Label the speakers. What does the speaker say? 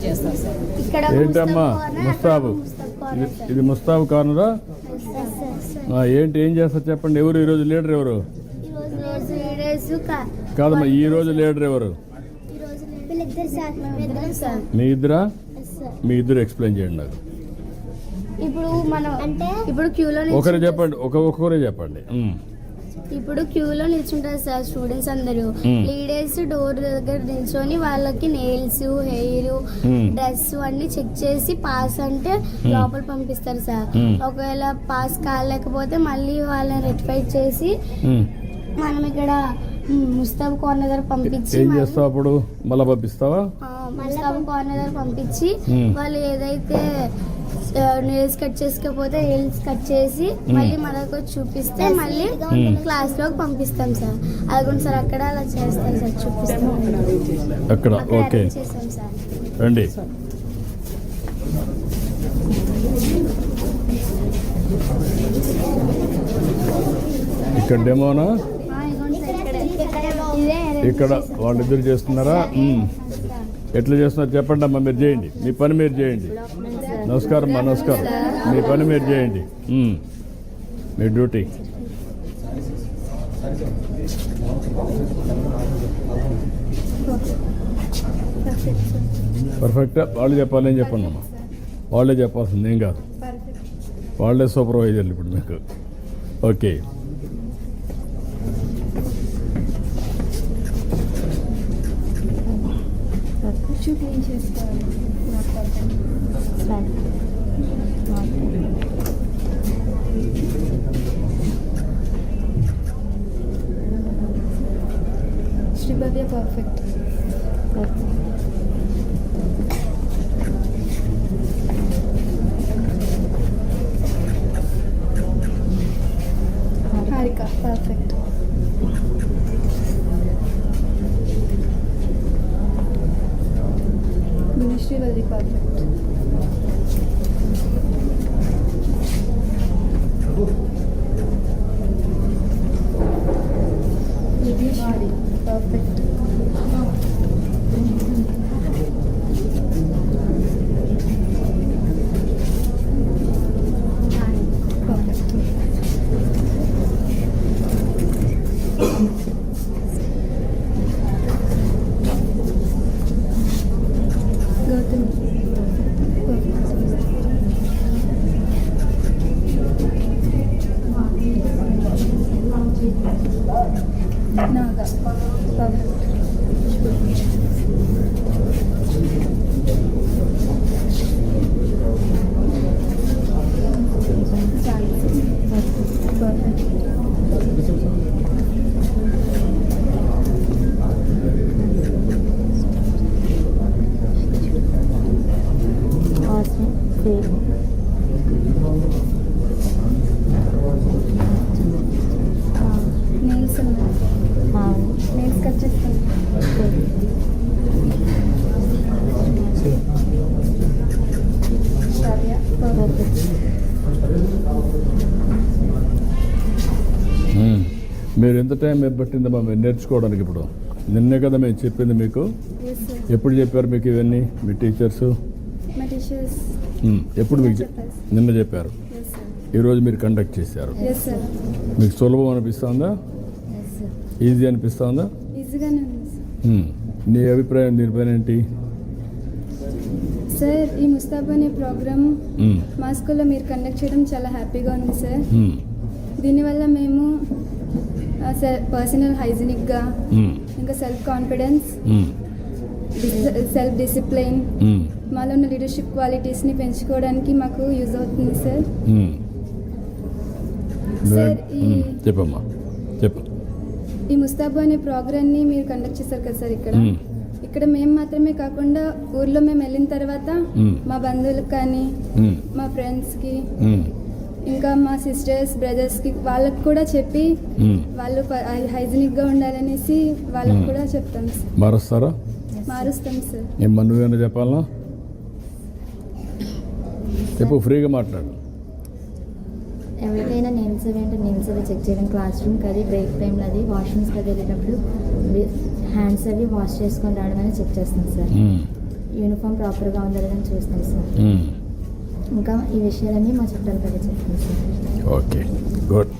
Speaker 1: చేస్తారు సార్.
Speaker 2: ఇక్కడ
Speaker 3: ఏంటమ్మా ముస్తాబు? ఇది ముస్తాబు కార్నరా? ఏంటి ఏం చేస్తారు చెప్పండి. ఎవరు ఈరోజు లీడర్? ఎవరు కాదమ్మా, ఈ రోజు లీడర్ ఎవరు? మీ ఇద్దరా? మీ ఇద్దరు ఎక్స్ప్లెయిన్ చేయండి నాకు.
Speaker 2: ఇప్పుడు మనం ఇప్పుడు క్యూలో
Speaker 3: ఒకరే చెప్పండి, ఒక్కొక్కరే చెప్పండి.
Speaker 2: ఇప్పుడు క్యూలో నిల్చుంటారు సార్ స్టూడెంట్స్ అందరూ. లీడర్స్ డోర్ దగ్గర నిల్చొని వాళ్ళకి నెయిల్స్, హెయిర్, డ్రెస్ అన్ని చెక్ చేసి పాస్ అంటే లోపల పంపిస్తారు సార్. ఒకవేళ పాస్ కాలేకపోతే మళ్ళీ వాళ్ళని రెక్టిఫై చేసి మనం ఇక్కడ ముస్తాబ్ కార్నర్ దగ్గర పంపించి
Speaker 3: ఏం చేస్తావు అప్పుడు? మళ్ళీ పంపిస్తావా?
Speaker 2: ముస్తాబ్ కార్నర్ దగ్గర పంపించి వాళ్ళు ఏదైతే నెయిల్స్ కట్ చేసుకోకపోతే నెయిల్స్ కట్ చేసి మళ్ళీ మనకు చూపిస్తే మళ్ళీ క్లాస్ లోకి పంపిస్తాం సార్. అది సార్ అక్కడ అలా చేస్తాం సార్, చూపిస్తాం
Speaker 3: అక్కడ. ఓకే
Speaker 2: చేస్తాం సార్.
Speaker 3: రండి. ఇక్కడ డెమోనా? ఇక్కడ వాళ్ళిద్దరు చేస్తున్నారా? ఎట్లా చేస్తున్నారు చెప్పండి అమ్మా. మీరు చేయండి, మీ పని మీరు చేయండి. నమస్కారం అమ్మా, నమస్కారం. మీ పని మీరు చేయండి, మీ డ్యూటీ. పర్ఫెక్టా? వాళ్ళు చెప్పాలి, ఏం చెప్పండి అమ్మా. వాళ్ళే చెప్పాల్సింది, ఏం కాదు. వాళ్ళే సూపర్వైజర్లు ఇప్పుడు మీకు. ఓకే.
Speaker 2: క్లీన్ చేసుకోవాలి. Sribhavya perfect. Harika perfect. Srivalli perfect. Perfect. Naga. Perfect. Awesome. Great. Nails cut చేస్తాను.
Speaker 3: మీరు ఎంత టైం పట్టిందమ్మా మీరు నేర్చుకోవడానికి? ఇప్పుడు నిన్నే కదా మేము చెప్పింది మీకు. ఎప్పుడు చెప్పారు మీకు ఇవన్నీ మీ టీచర్స్? ఎప్పుడు మీకు నిన్న చెప్పారు, ఈరోజు మీరు కండక్ట్ చేశారు. మీకు సులభం అనిపిస్తుందా? ఈజీ అనిపిస్తుందా? నీ అభిప్రాయం దీనిపైన ఏంటి?
Speaker 2: సార్, ఈ ముస్తాబ్ అనే ప్రోగ్రామ్ మా స్కూల్లో మీరు కండక్ట్ చేయడం చాలా హ్యాపీగా ఉంది సార్. దీనివల్ల మేము పర్సనల్ హైజీనిక్గా, ఇంకా సెల్ఫ్ కాన్ఫిడెన్స్, సెల్ఫ్ డిసిప్లిన్, మాలో ఉన్న లీడర్షిప్ క్వాలిటీస్ని పెంచుకోవడానికి మాకు యూజ్ అవుతుంది సార్. సార్,
Speaker 3: చెప్పమ్మా, చెప్పు.
Speaker 2: ఈ ముస్తాబు అనే ప్రోగ్రామ్ని మీరు కండక్ట్ చేశారు కదా సార్. ఇక్కడ మేము మాత్రమే కాకుండా ఊర్లో మేము వెళ్ళిన తర్వాత మా బంధువులకు కానీ, మా ఫ్రెండ్స్కి, ఇంకా మా సిస్టర్స్, బ్రదర్స్కి వాళ్ళకి కూడా చెప్పి వాళ్ళు హైజీనిక్గా ఉండాలనేసి వాళ్ళకి కూడా చెప్తాం సార్.
Speaker 3: మారుస్తారా?
Speaker 2: మారుస్తాం సార్.
Speaker 3: నువ్వేమైనా చెప్పాలనా? చెప్పు, ఫ్రీగా మాట్లాడు.
Speaker 4: ఎవరికైనా నేమ్స్ అంటే నేమ్స్ అవి చెక్ చేయడం, క్లాస్ రూమ్కి అది బ్రేక్ టైంలో అది వాష్రూమ్స్కి అది వెళ్ళినప్పుడు హ్యాండ్స్ అవి వాష్ చేసుకొని రావడం అని చెక్ చేస్తాం సార్. యూనిఫామ్ ప్రాపర్గా ఉందా లేదని చూస్తాం సార్. ఇంకా ఈ విషయాలన్నీ మా చుట్టాల దగ్గర చెప్తాం సార్.
Speaker 3: Okay good.